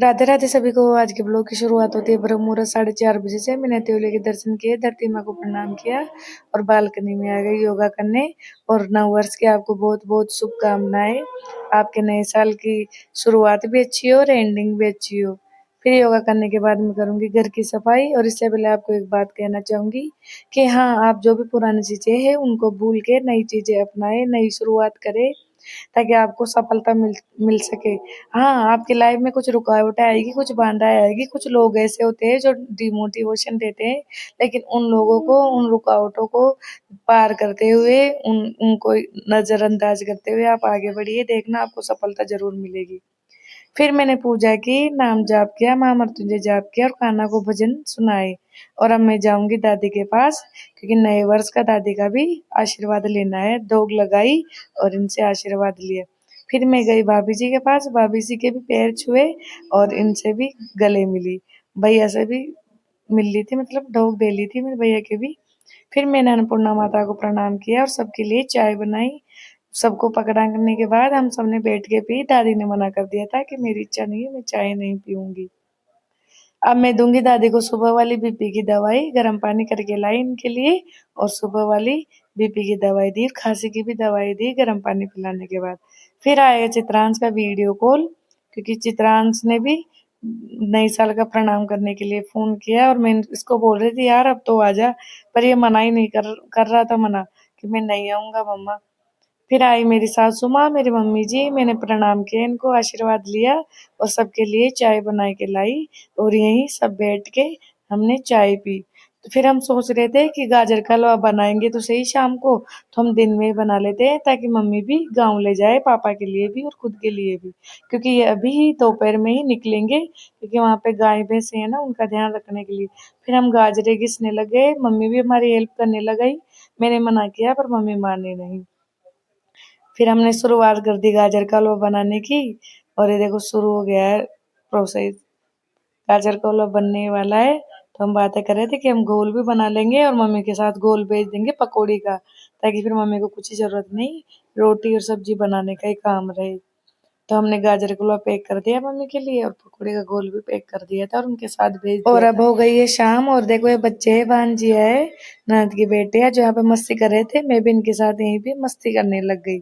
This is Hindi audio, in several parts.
राधे राधे सभी को। आज के ब्लॉग की शुरुआत होती है ब्रह्म मुहूर्त 4:30 बजे से। मैंने त्योले के दर्शन किए, धरती माँ को प्रणाम किया और बालकनी में आ गई योगा करने। और नव वर्ष की आपको बहुत बहुत शुभकामनाएं। आपके नए साल की शुरुआत भी अच्छी हो और एंडिंग भी अच्छी हो। फिर योगा करने के बाद मैं करूंगी घर की सफाई। और इससे पहले आपको एक बात कहना चाहूंगी कि हाँ, आप जो भी पुरानी चीजें हैं उनको भूल के नई चीजें अपनाएं, नई शुरुआत करें, ताकि आपको सफलता मिल मिल सके। हाँ, आपकी लाइफ में कुछ रुकावटें आएगी, कुछ बाधाएं आएगी, कुछ लोग ऐसे होते हैं जो डिमोटिवेशन देते हैं, लेकिन उन लोगों को, उन रुकावटों को पार करते हुए, उनको नजरअंदाज करते हुए आप आगे बढ़िए, देखना आपको सफलता जरूर मिलेगी। फिर मैंने पूजा की, नाम जाप किया, महामृत्युंजय जाप किया और कान्हा को भजन सुनाए। और अब मैं जाऊंगी दादी के पास, क्योंकि नए वर्ष का दादी का भी आशीर्वाद लेना है। दोग लगाई और इनसे आशीर्वाद लिया। फिर मैं गई भाभी जी के पास, भाभी जी के भी पैर छुए और इनसे भी गले मिली। भैया से भी मिल ली थी, मतलब ढोक दे ली थी मेरे भैया के भी। फिर मैंने अन्नपूर्णा माता को प्रणाम किया और सबके लिए चाय बनाई। सबको पकड़ा करने के बाद हम सबने बैठ के पी। दादी ने मना कर दिया था कि मेरी इच्छा नहीं है, मैं चाय नहीं पीऊंगी। अब मैं दूंगी दादी को सुबह वाली बीपी की दवाई, गर्म पानी करके लाई इनके लिए। और सुबह वाली बीपी की दवाई दी, खांसी की भी दवाई दी गर्म पानी पिलाने के बाद। फिर आया चित्रांश का वीडियो कॉल, क्योंकि चित्रांश ने भी नई साल का प्रणाम करने के लिए फोन किया। और मैं इसको बोल रही थी यार अब तो आजा, पर ये मना ही नहीं कर रहा था, मना कि मैं नहीं आऊंगा मम्मा। फिर आई मेरी सासू माँ, मेरी मम्मी जी, मैंने प्रणाम किया, इनको आशीर्वाद लिया और सबके लिए चाय बना के लाई। और यहीं सब बैठ के हमने चाय पी। तो फिर हम सोच रहे थे कि गाजर का हलवा बनाएंगे तो सही शाम को, तो हम दिन में ही बना लेते हैं, ताकि मम्मी भी गाँव ले जाए, पापा के लिए भी और खुद के लिए भी। क्योंकि ये अभी ही दोपहर में ही निकलेंगे, क्योंकि वहाँ पे गाय भैंसे है ना, उनका ध्यान रखने के लिए। फिर हम गाजरे घिसने लगे, मम्मी भी हमारी हेल्प करने लग गई। मैंने मना किया पर मम्मी मानी नहीं। फिर हमने शुरुआत कर दी गाजर का हलवा बनाने की। और ये देखो शुरू हो गया है प्रोसेस। गाजर का हलवा बनने वाला है, तो हम बातें कर रहे थे कि हम गोल भी बना लेंगे और मम्मी के साथ गोल भेज देंगे पकौड़ी का, ताकि फिर मम्मी को कुछ ही जरूरत नहीं, रोटी और सब्जी बनाने का ही काम रहे। तो हमने गाजर का हलवा पैक कर दिया मम्मी के लिए, और पकौड़े का गोल भी पैक कर दिया था और उनके साथ भेज दिया। और अब हो गई है शाम, और देखो ये बच्चे है, भांजिया है, ननद की बेटे है, जो यहाँ पे मस्ती कर रहे थे। मैं भी इनके साथ यहीं पे मस्ती करने लग गई।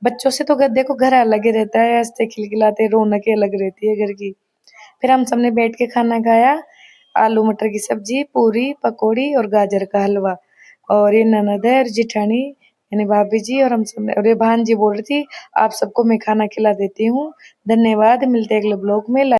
बच्चों से तो देखो घर अलग ही रहता है, हंसते खिलखिलाते रौनक अलग रहती है घर की। फिर हम सबने बैठ के खाना खाया, आलू मटर की सब्जी, पूरी, पकौड़ी और गाजर का हलवा। और ये ननद है और जिठानी, यानी भाभी जी, और हम सबने, और ये भांजी बोल रही थी आप सबको मैं खाना खिला देती हूँ। धन्यवाद, मिलते हैं अगले ब्लॉग में।